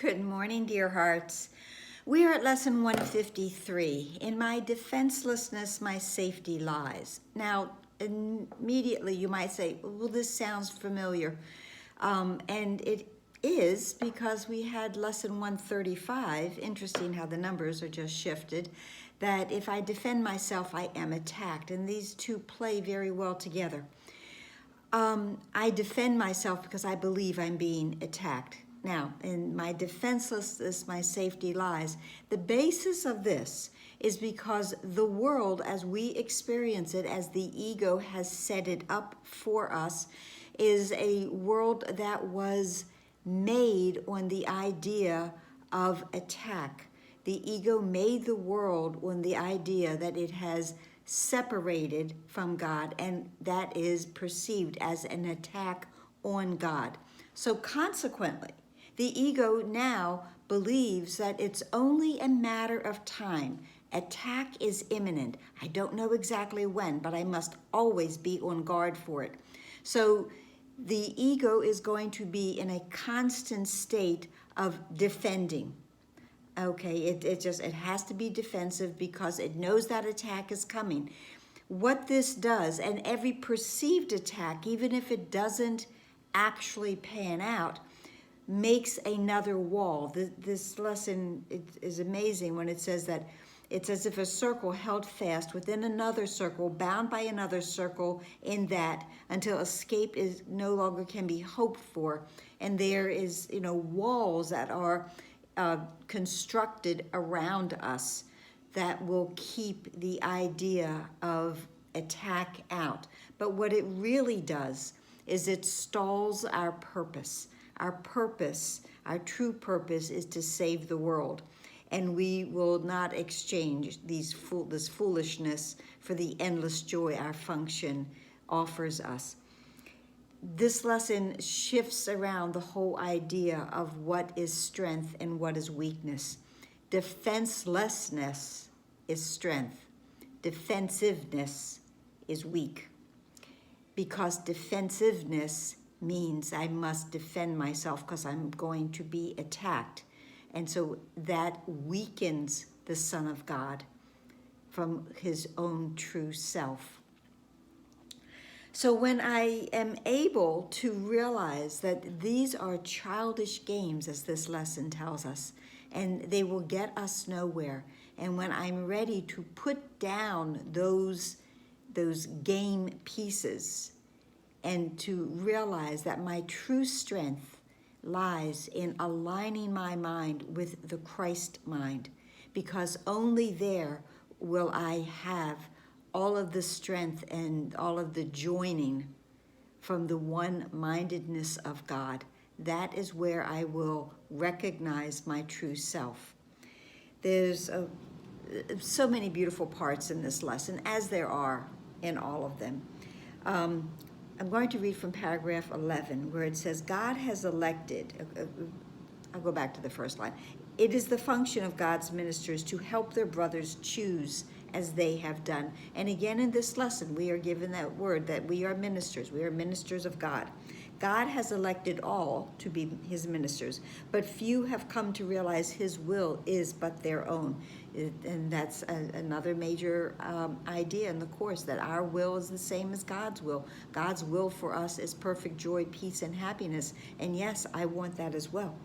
Good morning, dear hearts. We are at lesson 153. In my defenselessness, my safety lies. Now, immediately you might say, well, this sounds familiar. And it is because we had lesson 135. Interesting how the numbers are just shifted. That if I defend myself, I am attacked. And these two play very well together. I defend myself because I believe I'm being attacked. Now, in my defenselessness, my safety lies. The basis of this is because the world, as we experience it, as the ego has set it up for us, is a world that was made on the idea of attack. The ego made the world on the idea that it has separated from God, and that is perceived as an attack on God. So consequently, the ego now believes that it's only a matter of time. Attack is imminent. I don't know exactly when, but I must always be on guard for it. So the ego is going to be in a constant state of defending. Okay, it has to be defensive because it knows that attack is coming. What this does, and every perceived attack, even if it doesn't actually pan out, makes another wall. This lesson is amazing when it says that it's as if a circle held fast within another circle, bound by another circle in that, until escape is no longer can be hoped for. And there is, walls that are constructed around us that will keep the idea of attack out. But what it really does is it stalls our purpose. Our purpose, our true purpose, is to save the world. And we will not exchange this foolishness for the endless joy our function offers us. This lesson shifts around the whole idea of what is strength and what is weakness. Defenselessness is strength. Defensiveness is weak. Because defensiveness means I must defend myself because I'm going to be attacked. And so that weakens the Son of God from his own true self. So when I am able to realize that these are childish games, as this lesson tells us, and they will get us nowhere, and when I'm ready to put down those game pieces and to realize that my true strength lies in aligning my mind with the Christ mind, because only there will I have all of the strength and all of the joining from the one-mindedness of God. That is where I will recognize my true self. There's so many beautiful parts in this lesson, as there are in all of them. I'm going to read from paragraph 11, where it says, God has elected, I'll go back to the first line. It is the function of God's ministers to help their brothers choose as they have done. And again, in this lesson, we are given that word that we are ministers. We are ministers of God. God has elected all to be his ministers, but few have come to realize his will is but their own. And that's another major idea in the course, that our will is the same as God's will. God's will for us is perfect joy, peace, and happiness. And yes, I want that as well.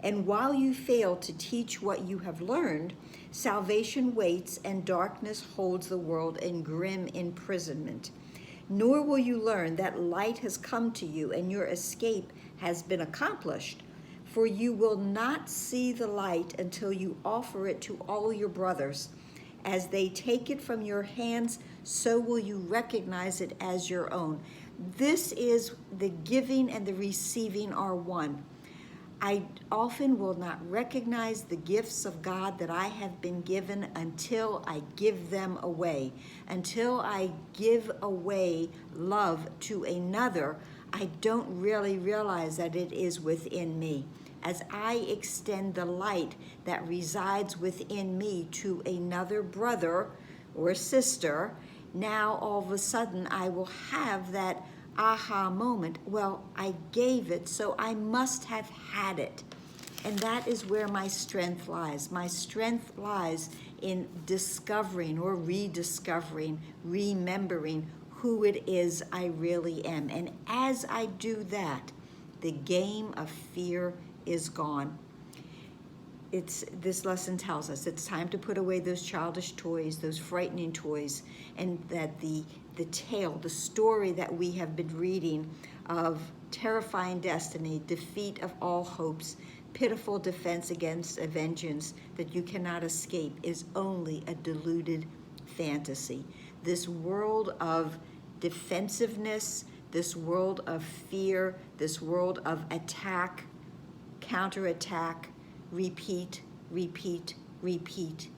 And while you fail to teach what you have learned, salvation waits and darkness holds the world in grim imprisonment. Nor will you learn that light has come to you and your escape has been accomplished. For you will not see the light until you offer it to all your brothers. As they take it from your hands, so will you recognize it as your own. This is the giving and the receiving are one. I often will not recognize the gifts of God that I have been given until I give them away. Until I give away love to another, I don't really realize that it is within me. As I extend the light that resides within me to another brother or sister, now all of a sudden I will have that aha moment. Well, I gave it, so I must have had it. And that is where my strength lies. My strength lies in discovering or rediscovering, remembering who it is I really am. And as I do that, the game of fear is gone. This lesson tells us it's time to put away those childish toys, those frightening toys, and that the tale, the story that we have been reading of terrifying destiny, defeat of all hopes, pitiful defense against a vengeance that you cannot escape, is only a deluded fantasy. This world of defensiveness, this world of fear, this world of attack, counterattack, repeat, repeat, repeat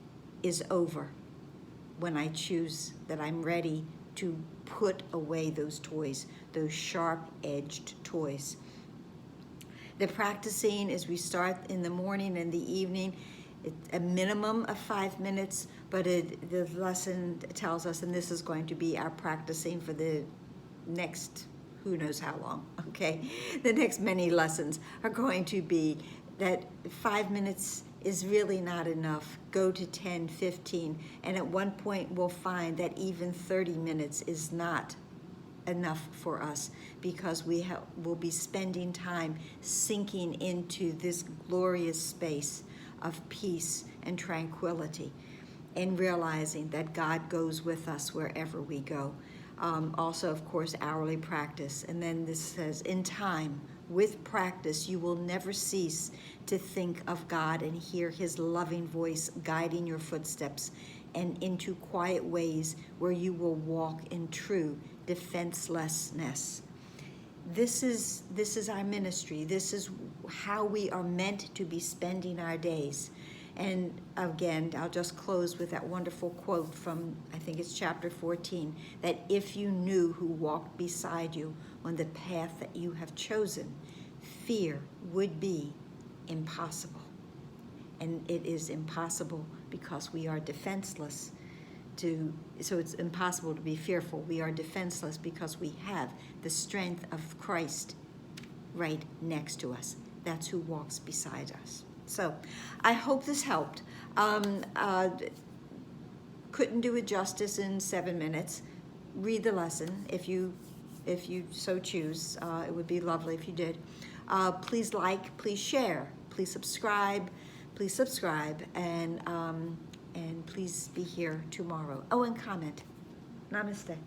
is over when I choose that I'm ready to put away those toys, those sharp-edged toys. The practicing is we start in the morning and the evening, a minimum of 5 minutes, but the lesson tells us, and this is going to be our practicing for the next who knows how long, okay? The next many lessons are going to be that 5 minutes is really not enough. Go to 10, 15, and at one point we'll find that even 30 minutes is not enough for us, because we'll be spending time sinking into this glorious space of peace and tranquility, and realizing that God goes with us wherever we go. Also, of course, hourly practice. And then this says, in time, with practice, you will never cease to think of God and hear his loving voice guiding your footsteps and into quiet ways where you will walk in true defenselessness. This is our ministry. This is how we are meant to be spending our days. And again, I'll just close with that wonderful quote from, I think it's chapter 14, that if you knew who walked beside you on the path that you have chosen, fear would be impossible. And it is impossible because we are defenseless. So it's impossible to be fearful. We are defenseless because we have the strength of Christ right next to us. That's who walks beside us. So I hope this helped. Couldn't do it justice in 7 minutes. Read the lesson if you so choose. It would be lovely if you did. Please like, please share, please subscribe, and please be here tomorrow. Oh, and comment. Namaste.